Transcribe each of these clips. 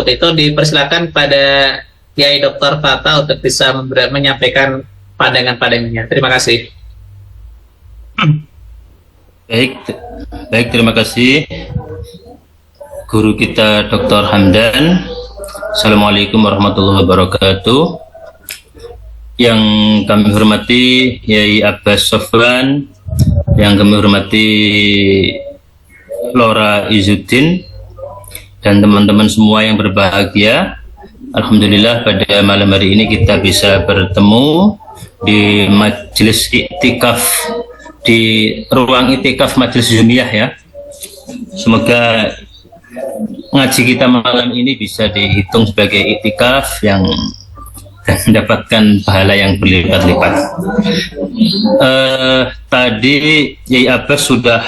Untuk itu dipersilakan pada Kiai Dr. Tata untuk bisa menyampaikan pandangan-pandangannya. Terima kasih. Baik, terima kasih guru kita Dr. Hamdan. Assalamualaikum warahmatullahi wabarakatuh. Yang kami hormati Yai Abbas Sofwan, yang kami hormati Lora Izzuddin, dan teman-teman semua yang berbahagia. Alhamdulillah pada malam hari ini kita bisa bertemu di majelis iktikaf, di ruang iktikaf majelis Jumiyah ya. Semoga ngaji kita malam ini bisa dihitung sebagai iktikaf yang mendapatkan pahala yang berlipat-lipat. Tadi Yai Abbas sudah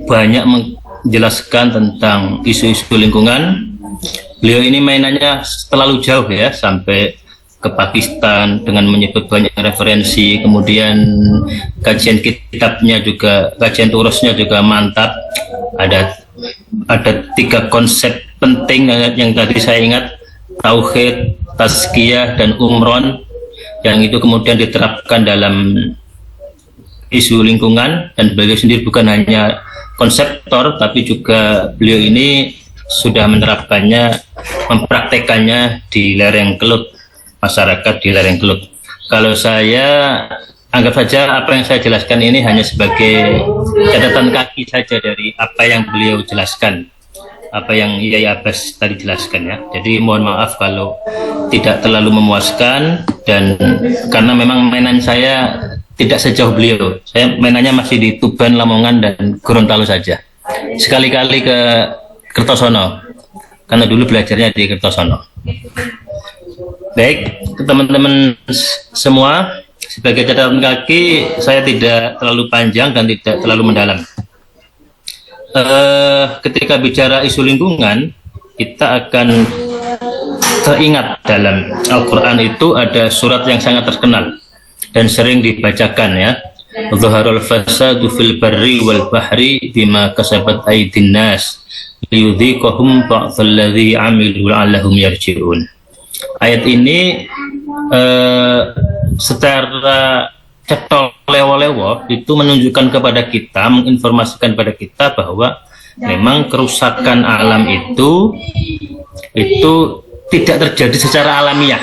banyak menjelaskan tentang isu-isu lingkungan. Beliau ini mainannya terlalu jauh ya, sampai ke Pakistan dengan menyebut banyak referensi, kemudian kajian kitabnya juga, kajian turusnya juga mantap. Ada 3 konsep penting yang tadi saya ingat: tauhid, tazkiyah, dan umron, yang itu kemudian diterapkan dalam isu lingkungan. Dan beliau sendiri bukan hanya konseptor, tapi juga beliau ini sudah menerapkannya, mempraktekannya di lereng Kelut, masyarakat di lereng Kelut. Kalau saya anggap saja apa yang saya jelaskan ini hanya sebagai catatan kaki saja dari apa yang beliau jelaskan, apa yang Yai Abbas tadi jelaskan ya. Jadi mohon maaf kalau tidak terlalu memuaskan, dan karena memang mainan saya tidak sejauh beliau. Saya mainannya masih di Tuban, Lamongan, dan Gorontalo saja. Sekali-kali ke Kertosono, karena dulu belajarnya di Kertosono. Baik, teman-teman semua, sebagai catatan kaki, saya tidak terlalu panjang dan tidak terlalu mendalam. Ketika bicara isu lingkungan, kita akan teringat dalam Al-Quran itu ada surat yang sangat terkenal dan sering dibacakan ya. Zaharul fasadu fil barri wal bahri bima kasabat aydin nas liyudhiqahum ba'dalladzi 'amilu la'allahum yarji'un. Ayat ini secara cetol lewo-lewo itu menunjukkan kepada kita, menginformasikan kepada kita bahwa memang kerusakan alam itu tidak terjadi secara alamiah.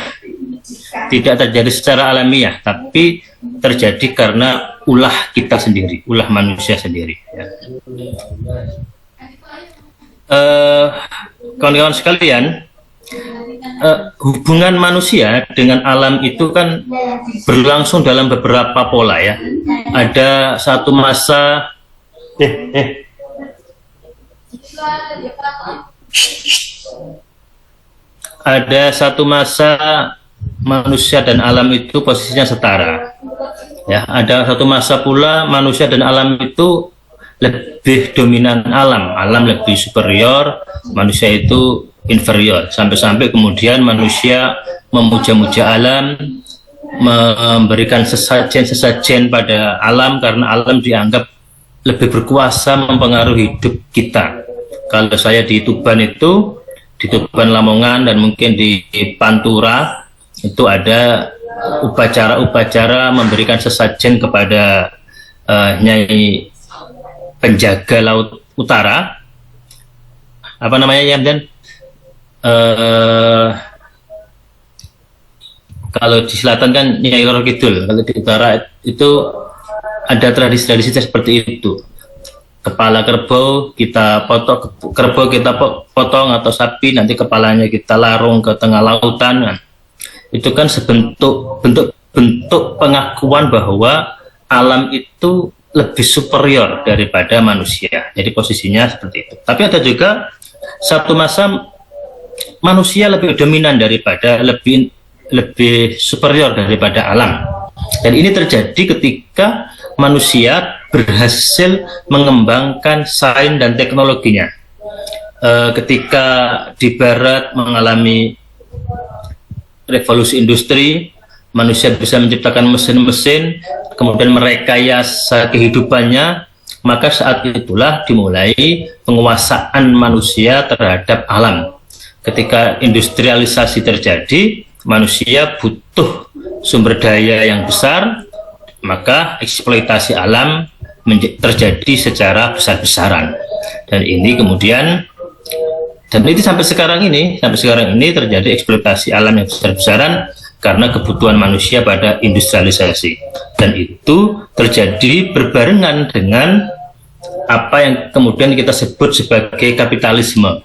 Tidak terjadi secara alamiah, tapi terjadi karena ulah kita sendiri, ulah manusia sendiri ya. Kawan-kawan sekalian, hubungan manusia dengan alam itu kan berlangsung dalam beberapa pola ya. Ada satu masa manusia dan alam itu posisinya setara ya. Ada satu masa pula manusia dan alam itu lebih dominan alam lebih superior, manusia itu inferior, sampai-sampai kemudian manusia memuja-muja alam, memberikan sesajen pada alam karena alam dianggap lebih berkuasa mempengaruhi hidup kita. Kalau saya di Tuban itu, di Tuban Lamongan dan mungkin di Pantura itu ada upacara-upacara memberikan sesajen kepada Nyai penjaga laut utara, apa namanya ya, dan kalau di selatan kan Nyai Roro Kidul, kalau di utara itu ada tradisi-tradisi seperti itu. Kepala kerbau kita potong atau sapi, nanti kepalanya kita larung ke tengah lautan. Nah, itu kan bentuk pengakuan bahwa alam itu lebih superior daripada manusia. Jadi posisinya seperti itu. Tapi ada juga satu masa manusia lebih dominan daripada, lebih superior daripada alam. Dan ini terjadi ketika manusia berhasil mengembangkan sains dan teknologinya. Ketika di barat mengalami revolusi industri, manusia bisa menciptakan mesin-mesin, kemudian merekayasa kehidupannya, maka saat itulah dimulai penguasaan manusia terhadap alam. ketika industrialisasi terjadi, manusia butuh sumber daya yang besar, maka eksploitasi alam terjadi secara besar-besaran. Dan ini kemudian, dan itu sampai sekarang ini terjadi eksploitasi alam yang besar-besaran karena kebutuhan manusia pada industrialisasi. Dan itu terjadi berbarengan dengan apa yang kemudian kita sebut sebagai kapitalisme.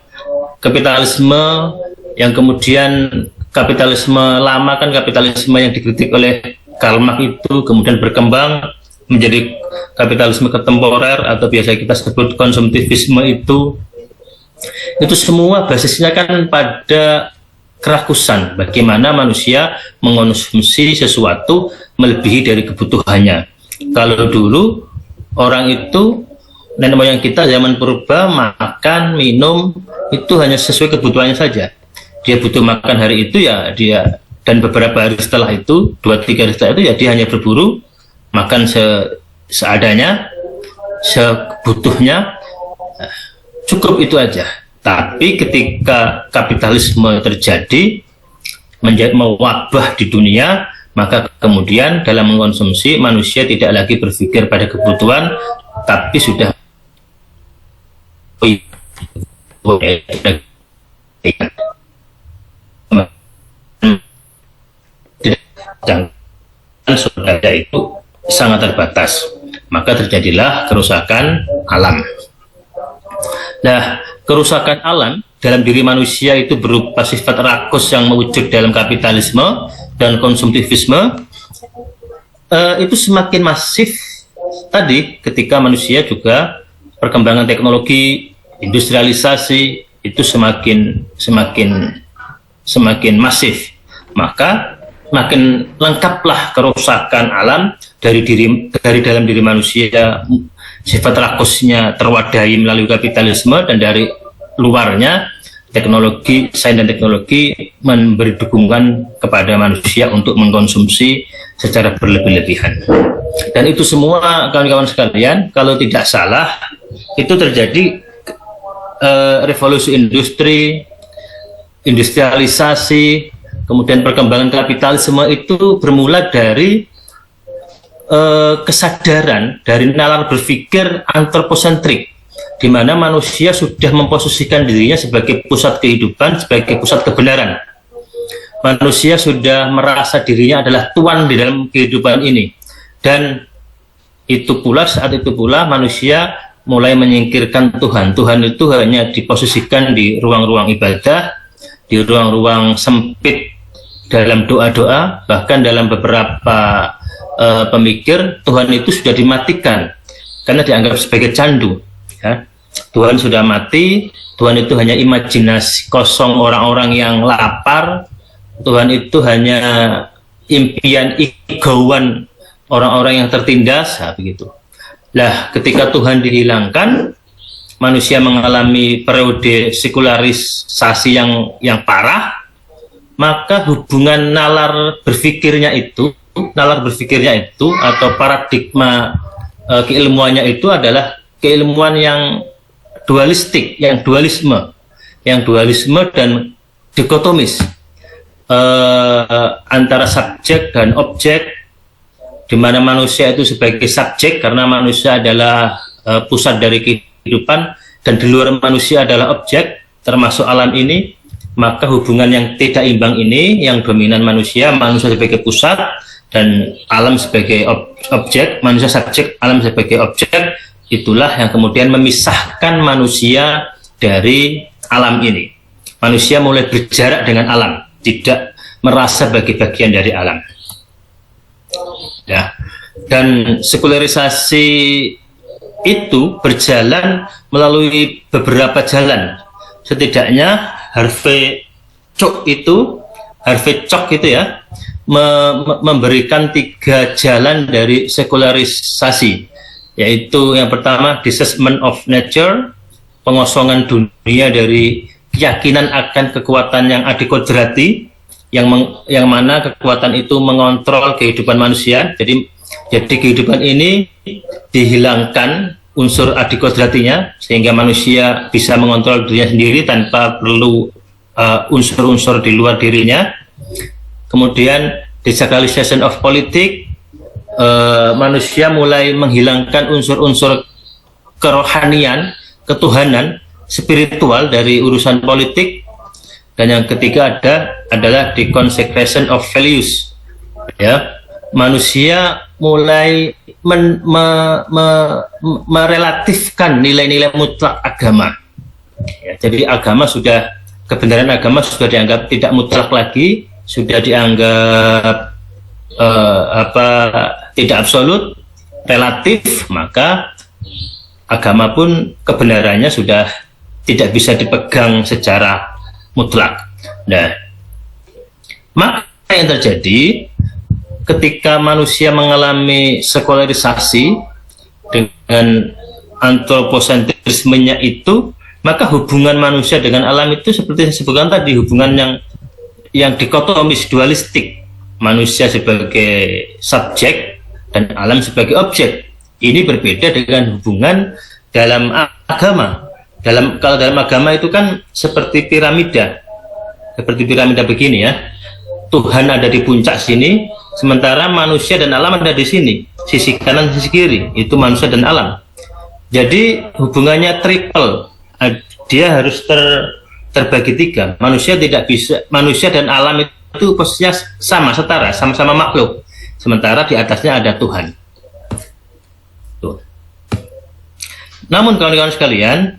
Kapitalisme yang kemudian kapitalisme lama kan kapitalisme yang dikritik oleh Karl Marx itu kemudian berkembang menjadi kapitalisme kontemporer atau biasa kita sebut konsumtivisme itu semua basisnya kan pada kerakusan bagaimana manusia mengonsumsi sesuatu melebihi dari kebutuhannya. Kalau dulu orang itu, nenek moyang kita zaman purba, makan, minum itu hanya sesuai kebutuhannya saja. Dia butuh makan hari itu ya dia, dan beberapa hari setelah itu, 2-3 hari setelah itu ya dia hanya berburu, makan seadanya, sebutuhnya, cukup itu aja. Tapi ketika kapitalisme terjadi, mewabah di dunia, maka kemudian dalam mengkonsumsi manusia tidak lagi berpikir pada kebutuhan, tapi sudah dan sumber daya itu sangat terbatas, maka terjadilah kerusakan alam. Nah, kerusakan alam dalam diri manusia itu berupa sifat rakus yang mewujud dalam kapitalisme dan konsumtivisme, itu semakin masif tadi ketika manusia juga perkembangan teknologi, industrialisasi itu semakin masif, maka makin lengkaplah kerusakan alam dari dalam diri manusia. Sifat rakusnya terwadahi melalui kapitalisme, dan dari luarnya teknologi, sains dan teknologi memberi dukungan kepada manusia untuk mengkonsumsi secara berlebih-lebihan. Dan itu semua kawan-kawan sekalian, kalau tidak salah itu terjadi revolusi industri, industrialisasi, kemudian perkembangan kapitalisme itu bermula dari kesadaran, dari nalar berpikir antroposentrik, di mana manusia sudah memposisikan dirinya sebagai pusat kehidupan, sebagai pusat kebenaran. Manusia sudah merasa dirinya adalah tuan di dalam kehidupan ini, dan saat itu pula manusia mulai menyingkirkan Tuhan. Tuhan itu hanya diposisikan di ruang-ruang ibadah, di ruang-ruang sempit dalam doa-doa, bahkan dalam beberapa pemikir Tuhan itu sudah dimatikan karena dianggap sebagai candu, ya. Tuhan sudah mati, Tuhan itu hanya imajinasi kosong orang-orang yang lapar, Tuhan itu hanya impian egoan orang-orang yang tertindas, nah, begitu. Lah, ketika Tuhan dihilangkan, manusia mengalami periode sekularisasi yang parah, maka hubungan nalar berpikirnya itu atau paradigma keilmuannya itu adalah keilmuan yang dualistik, yang dualisme dan dikotomis, antara subjek dan objek, di mana manusia itu sebagai subjek karena manusia adalah pusat dari kehidupan, dan di luar manusia adalah objek termasuk alam ini. Maka hubungan yang tidak imbang ini, yang dominan manusia sebagai pusat dan alam sebagai objek, manusia subjek, alam sebagai objek, itulah yang kemudian memisahkan manusia dari alam ini. Manusia mulai berjarak dengan alam, tidak merasa sebagai bagian dari alam. Ya. Dan sekularisasi itu berjalan melalui beberapa jalan. Setidaknya Harvey Cok itu ya memberikan 3 jalan dari sekularisasi, yaitu yang pertama disessment of nature, pengosongan dunia dari keyakinan akan kekuatan yang adikodrati, yang mana kekuatan itu mengontrol kehidupan manusia. Jadi kehidupan ini dihilangkan unsur adikodratinya, sehingga manusia bisa mengontrol dirinya sendiri tanpa perlu unsur-unsur di luar dirinya. Kemudian desacralization of politik, manusia mulai menghilangkan unsur-unsur kerohanian, ketuhanan, spiritual dari urusan politik. Dan yang ketiga adalah deconsecration of values. Ya, manusia mulai merelatifkan nilai-nilai mutlak agama. Ya, jadi kebenaran agama sudah dianggap tidak mutlak lagi, sudah dianggap tidak absolut, relatif, maka agama pun kebenarannya sudah tidak bisa dipegang secara mutlak. Nah, maka yang terjadi ketika manusia mengalami sekularisasi dengan antroposentrismenya itu, maka hubungan manusia dengan alam itu seperti saya sebutkan tadi, hubungan yang dikotomis, dualistik, manusia sebagai subjek dan alam sebagai objek. Ini berbeda dengan hubungan dalam agama. Kalau dalam agama itu kan seperti piramida begini ya. Tuhan ada di puncak sini, sementara manusia dan alam ada di sini, sisi kanan, sisi kiri, itu manusia dan alam. Jadi hubungannya triple, dia harus terbagi tiga. Manusia dan alam itu posisinya sama, setara, sama-sama makhluk, sementara di atasnya ada Tuhan. Tuh. Namun kawan-kawan sekalian,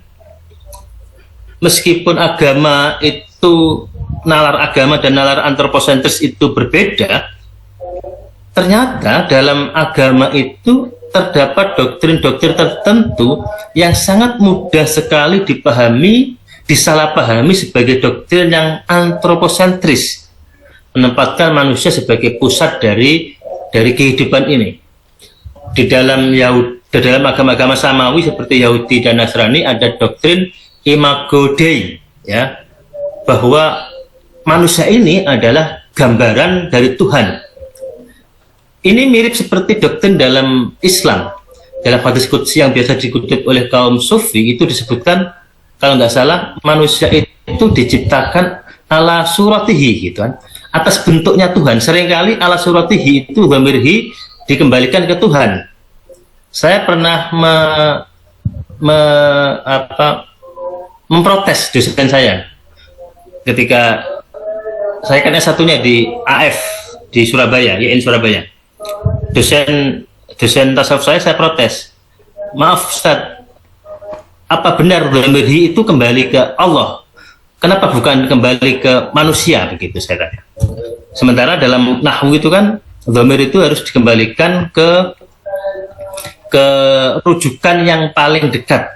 meskipun agama itu, nalar agama dan nalar antroposentris itu berbeda, ternyata dalam agama itu terdapat doktrin-doktrin tertentu yang sangat mudah sekali dipahami, disalahpahami sebagai doktrin yang antroposentris, menempatkan manusia sebagai pusat dari kehidupan ini. Di dalam agama-agama Samawi seperti Yahudi dan Nasrani ada doktrin Imago Dei, ya, bahwa manusia ini adalah gambaran dari Tuhan. Ini mirip seperti doktrin dalam Islam. Dalam hadis qudsi yang biasa dikutip oleh kaum sufi itu disebutkan, kalau nggak salah, manusia itu diciptakan ala suratihi, gitu kan, atas bentuknya Tuhan. Seringkali ala suratihi itu bamirhi dikembalikan ke Tuhan. Saya pernah memprotes dosen saya ketika saya kan satunya di AF di Surabaya, YN Surabaya. Dosen tasawuf saya protes. Maaf Ustaz, apa benar dhamiri itu kembali ke Allah? Kenapa bukan kembali ke manusia, begitu saya tanya. Sementara dalam nahwu itu kan dhamir itu harus dikembalikan ke rujukan yang paling dekat.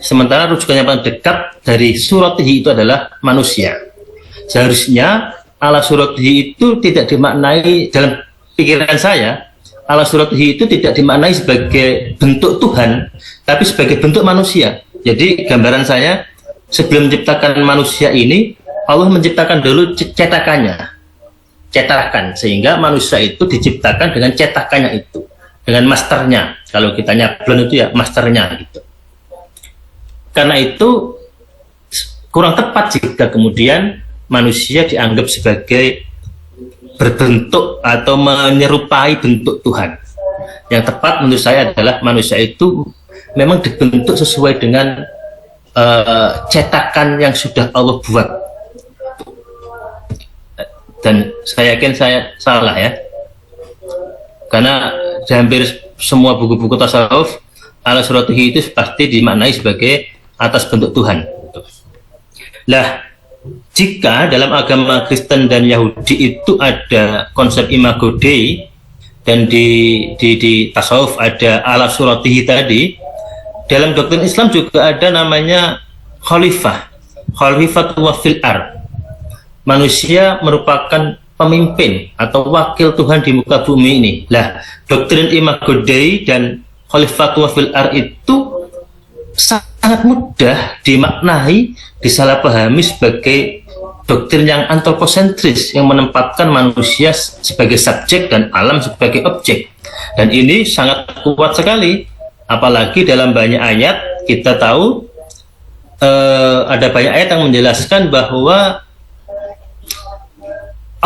Sementara rujukan yang paling dekat dari suratihi itu adalah manusia. Seharusnya ala suratihi itu tidak dimaknai, dalam pikiran saya, ala suratihi itu tidak dimaknai sebagai bentuk Tuhan, tapi sebagai bentuk manusia. Jadi gambaran saya, sebelum menciptakan manusia ini, Allah menciptakan dulu cetakan, sehingga manusia itu diciptakan dengan cetakannya itu, dengan masternya. Kalau kita nyablon itu ya masternya gitu. Karena itu kurang tepat jika kemudian manusia dianggap sebagai berbentuk atau menyerupai bentuk Tuhan. Yang tepat menurut saya adalah manusia itu memang dibentuk sesuai dengan cetakan yang sudah Allah buat. Dan saya yakin saya salah ya, karena di hampir semua buku-buku tasawuf ala suratihi itu pasti dimaknai sebagai atas bentuk Tuhan. Lah, jika dalam agama Kristen dan Yahudi itu ada konsep imago Dei, dan di tasawuf ada ala suratihi tadi, dalam doktrin Islam juga ada namanya khalifatullah fil ard. Manusia merupakan pemimpin atau wakil Tuhan di muka bumi ini. Lah, doktrin imago Dei dan khalifatullah fil ard itu sangat mudah dimaknai, disalahpahami sebagai doktrin yang antroposentris yang menempatkan manusia sebagai subjek dan alam sebagai objek. Dan ini sangat kuat sekali, apalagi dalam banyak ayat kita tahu ada banyak ayat yang menjelaskan bahwa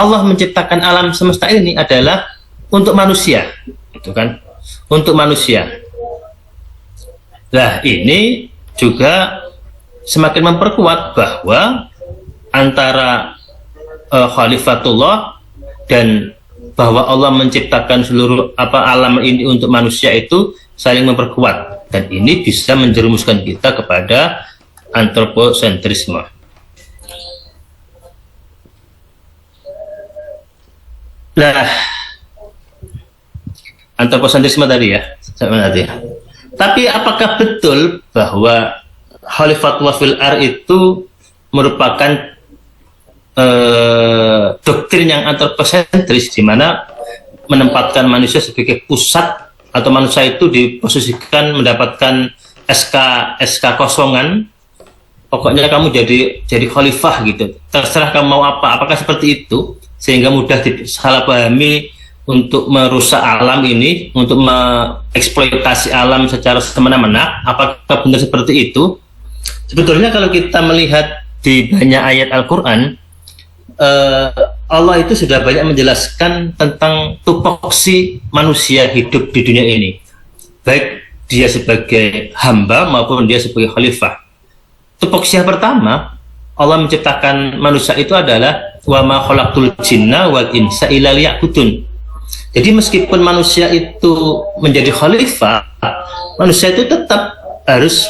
Allah menciptakan alam semesta ini adalah untuk manusia, itu kan, untuk manusia. Nah, ini juga semakin memperkuat bahwa antara khalifatullah dan bahwa Allah menciptakan seluruh alam ini untuk manusia itu saling memperkuat, dan ini bisa menjerumuskan kita kepada antroposentrisme. Nah, antroposentrisme tadi ya, nanti. Tapi apakah betul bahwa khalifatullah fil ar itu merupakan doktrin yang antroposentris, di mana menempatkan manusia sebagai pusat, atau manusia itu diposisikan mendapatkan SK kosongan, pokoknya kamu jadi khalifah gitu, terserah kamu mau apa, apakah seperti itu, sehingga mudah disalahpahami untuk merusak alam ini, untuk mengeksploitasi alam secara semena-mena. Apakah benar seperti itu? Sebetulnya kalau kita melihat di banyak ayat Al-Quran, Allah itu sudah banyak menjelaskan tentang tupoksi manusia hidup di dunia ini, baik dia sebagai hamba maupun dia sebagai khalifah. Tupoksi yang pertama, Allah menciptakan manusia itu adalah wa ma khalaqtul jinna wal insa illa liya'budun. Jadi meskipun manusia itu menjadi khalifah, manusia itu tetap harus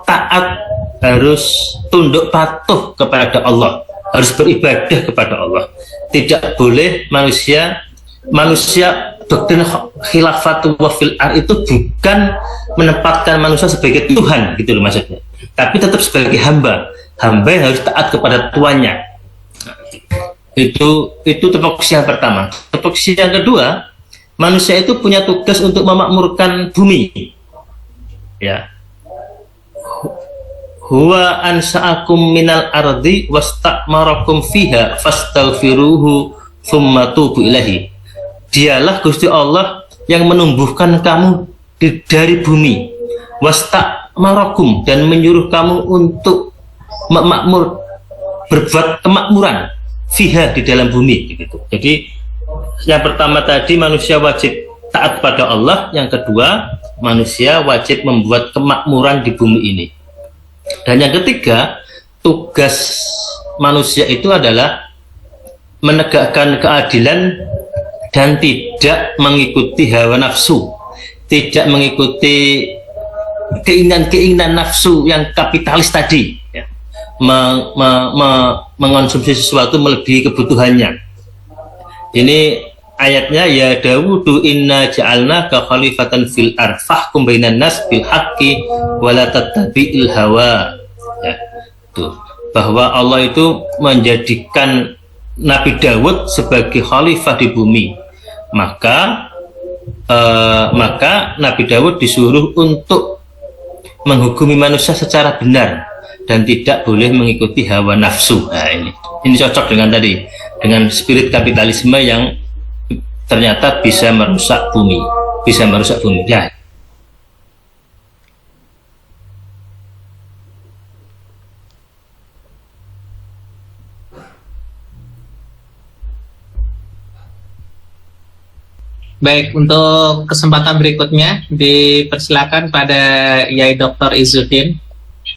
taat, harus tunduk patuh kepada Allah, harus beribadah kepada Allah. Tidak boleh manusia doktrin khilafatullah fil ar itu bukan menempatkan manusia sebagai Tuhan gitu loh maksudnya, tapi tetap sebagai hamba yang harus taat kepada tuannya. Itu tupoksi yang pertama. Tupoksi yang kedua, manusia itu punya tugas untuk memakmurkan bumi, ya. Huwa ansa'akum minal ardi wastakmarakum fiha fastaghfiruhu thumma tubu ilahi. Dialah Gusti Allah yang menumbuhkan kamu dari bumi, wastakmarakum, dan menyuruh kamu untuk berbuat kemakmuran fiha, di dalam bumi gitu. Jadi yang pertama tadi manusia wajib taat pada Allah, yang kedua manusia wajib membuat kemakmuran di bumi ini. Dan yang ketiga, tugas manusia itu adalah menegakkan keadilan dan tidak mengikuti hawa nafsu, tidak mengikuti keinginan nafsu yang kapitalis tadi, ya. Mengonsumsi sesuatu melebihi kebutuhannya. Ini ayatnya, ya Dawudu inna ja'alna ka khalifatan fil ar fahkum bainan nas bil haqqi wa la tattabi'il hawa, ya, tuh, bahwa Allah itu menjadikan Nabi Dawud sebagai khalifah di bumi, maka Nabi Dawud disuruh untuk menghukumi manusia secara benar dan tidak boleh mengikuti hawa nafsu. Nah, ini cocok dengan tadi, dengan spirit kapitalisme yang ternyata bisa merusak bumi, ya. Baik, untuk kesempatan berikutnya dipersilakan pada Yai Dr. Izzuddin.